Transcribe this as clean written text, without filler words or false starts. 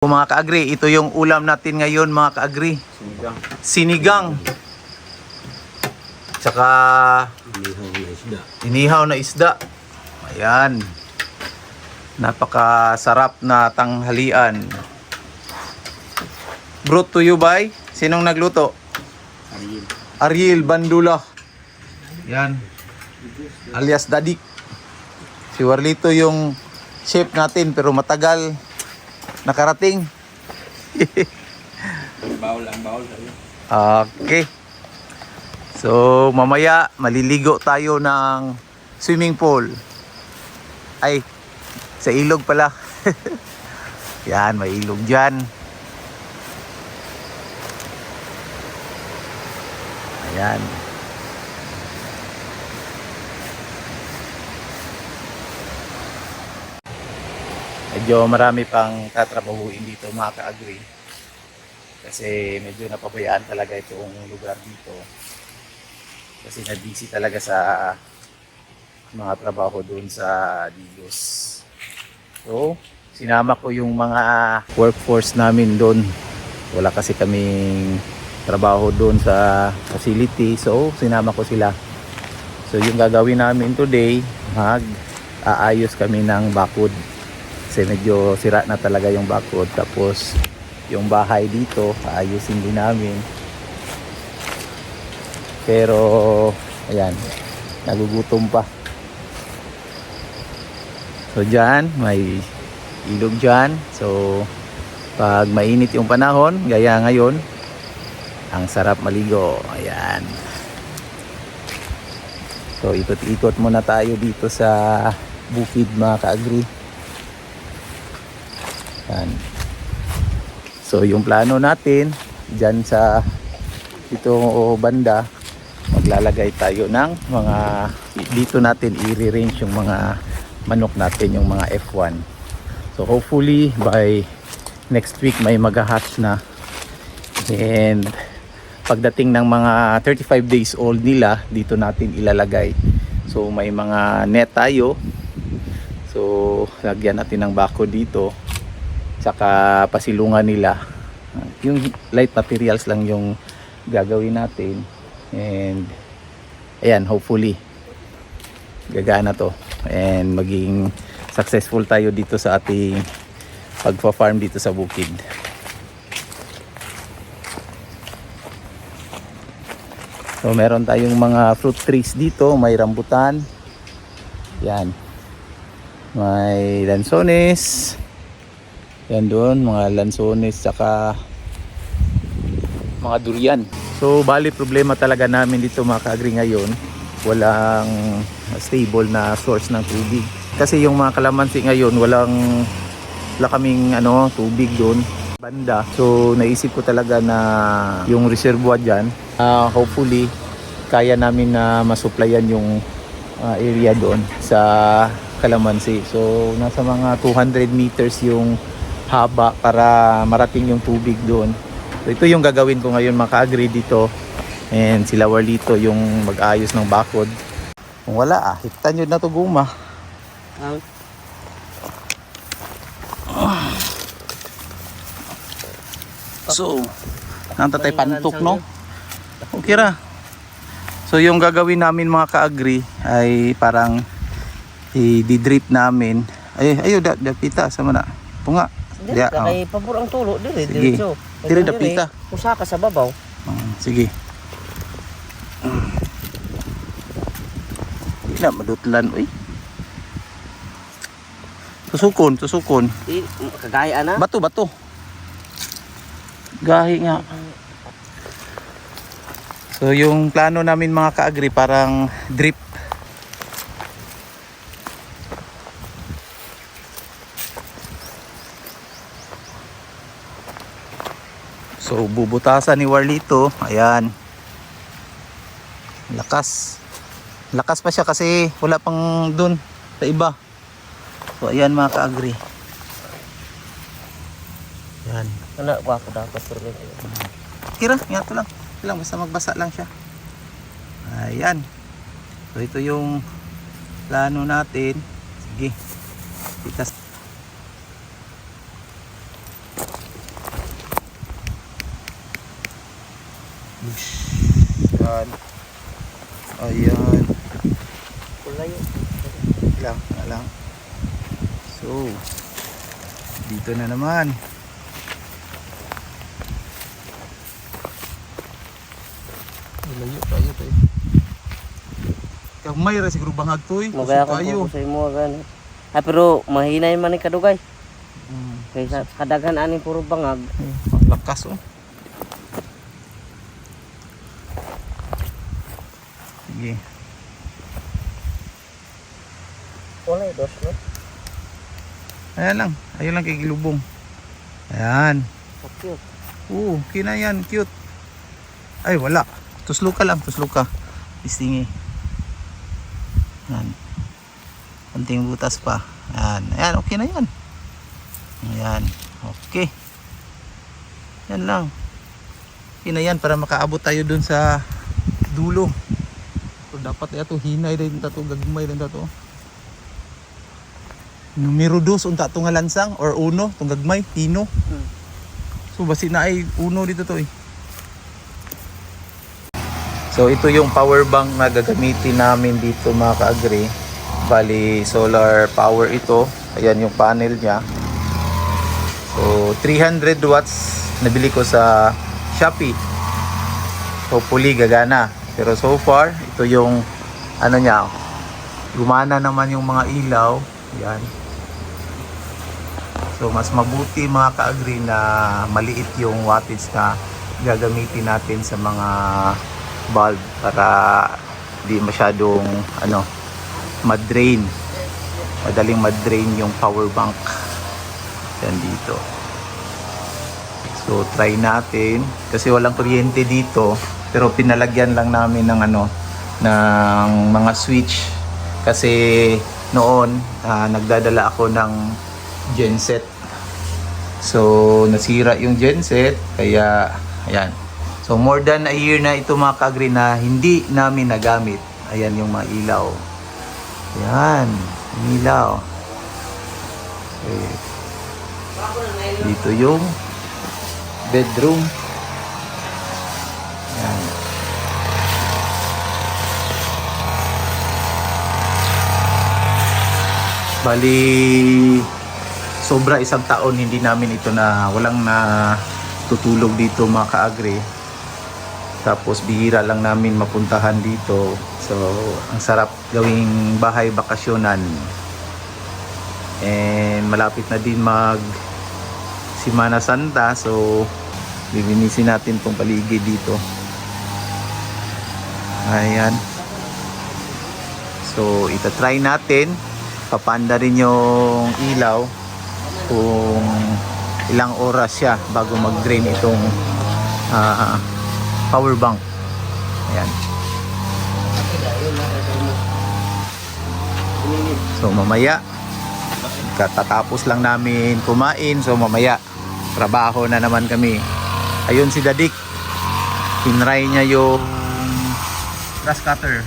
Mga kaagri, ito yung ulam natin ngayon mga kaagri. Sinigang. Tsaka inihaw na isda. Ayan. Napakasarap na tanghalian. Brought to you by? Sinong nagluto? Ariel Bandula. Yan. Alias Dadik. Si Warlito yung chef natin pero matagal nakarating. Bawal sa'yo. Okay. So, mamaya maliligo tayo ng swimming pool. Ay, sa ilog pala. Yan, may ilog dyan. Ayan. Medyo marami pang tatrabahuin dito mga ka-agri. Kasi medyo napabayaan talaga itong lugar dito. Kasi na-busy talaga sa mga trabaho doon sa Digos. So, sinama ko yung mga workforce namin doon. Wala kasi kaming trabaho doon sa facility. So, sinama ko sila. So, yung gagawin namin today, mag-aayos kami ng bakod. Kasi medyo sira na talaga yung bakod. Tapos yung bahay dito ayusin din namin. Pero ayan, nagugutom pa. So dyan may ilog dyan. So pag mainit yung panahon gaya ngayon, ang sarap maligo. Ayan. So ikot-ikot muna tayo dito sa bukid mga ka-agri. So yung plano natin dyan sa ito banda, maglalagay tayo ng mga, dito natin i-rearrange yung mga manok natin, yung mga F1. So hopefully by next week may mag-hatch na, and pagdating ng mga 35 days old nila dito natin ilalagay. So may mga net tayo, so lagyan natin ng bako dito, saka pasilungan nila. Yung light materials lang yung gagawin natin, and ayan, hopefully gagana to and maging successful tayo dito sa ating pagpa-farm dito sa bukid. So meron tayong mga fruit trees dito, may rambutan, yan, may lansones. Yan doon, mga lansones saka mga durian. So bali problema talaga namin dito mga ka-agri ngayon, walang stable na source ng tubig. Kasi yung mga kalamansi ngayon wala kaming tubig doon banda. So naisip ko talaga na yung reservoir dyan, hopefully kaya namin na masupplyan yung area doon sa kalamansi. So nasa mga 200 meters yung haba para marating yung tubig doon. So ito yung gagawin ko ngayon mga ka-agri dito, and sila Warlito yung mag-ayos ng bakod. Kung wala hiktan yun na to guma. So nanta tayo pantok no, okay ra. So yung gagawin namin mga ka-agri ay parang i-drip namin. Ayo dapita sama na punga. Dili ka kay pabor ang tulo dili diretso. Dili dapita. Usa ka sa babaw. Sige. Di na madutlan oy. Susukon. Di kagaya na. Bato. Gahi nga. So yung plano namin mga ka-agri parang drip. So bubutasan ni Warlito, ayan. Lakas pa siya kasi wala pang dun sa iba. So ayan mga ka-agri. Ayan. Ana ko dapat turun. Kira, ngato lang. Basta magbasa lang siya. Ayan. So ito yung plano natin. Sige. Pitas. Yan. Ayan. Kulay yun. Lang. So, dito na naman. Layo tayo tayo. Kagmay ra siguro bangag to eh. Magaya Kusog ko sa imo gan. Ah pero mahina man ni kadugay. Kaysa kadaghan ani puro bangag. Ang lakas oh. Sige. Wala dos no. Ayan lang kay gilubong. Ayan. Cute. Kina yan, cute. Ay, wala. Tuslo ka. Istingi. Yan. Konting butas pa. Ayan, okay na yan. Ayan, okay. Yan lang. Okay na yan para makaabot tayo dun sa dulo. So, dapat ito, hinay rin ito, gagmay rin ito. Numero 2 unta to nga lansang or uno tong gagmay pino. So basi na ay uno dito to eh. So ito yung power bank na gagamitin namin dito mga ka-agri. Bali solar power ito. Ayan yung panel niya. So 300 watts nabili ko sa Shopee. Hopefully gagana. Pero so far ito yung ano niya. Gumana naman yung mga ilaw. Yan. So mas mabuti mga ka-agri na maliit yung wattage na gagamitin natin sa mga bulb para di masyadong madaling ma-drain yung power bank. Yan dito. So try natin kasi walang kuryente dito pero pinalagyan lang namin ng ng mga switch kasi noon nagdadala ako ng genset. So nasira yung genset kaya ayan. So more than a year na ito mga ka-agri na hindi namin nagamit. Ayan yung mga ilaw. Ayan, ilaw. Okay. Dito yung bedroom. Ayan. Bali sobra isang taon hindi namin ito walang tutulog dito mga ka-agri. Tapos bihira lang namin mapuntahan dito. So ang sarap gawing bahay bakasyonan. And malapit na din mag Semana Santa. So lilinisin natin tong paligid dito. Ayan. So itatry natin. Papanda rin yung ilaw kung ilang oras siya bago mag-drain itong power bank. Ayan. So mamaya katatapos lang namin kumain. So mamaya trabaho na naman kami. Ayun si Dadik. Tinry niya yung grass cutter.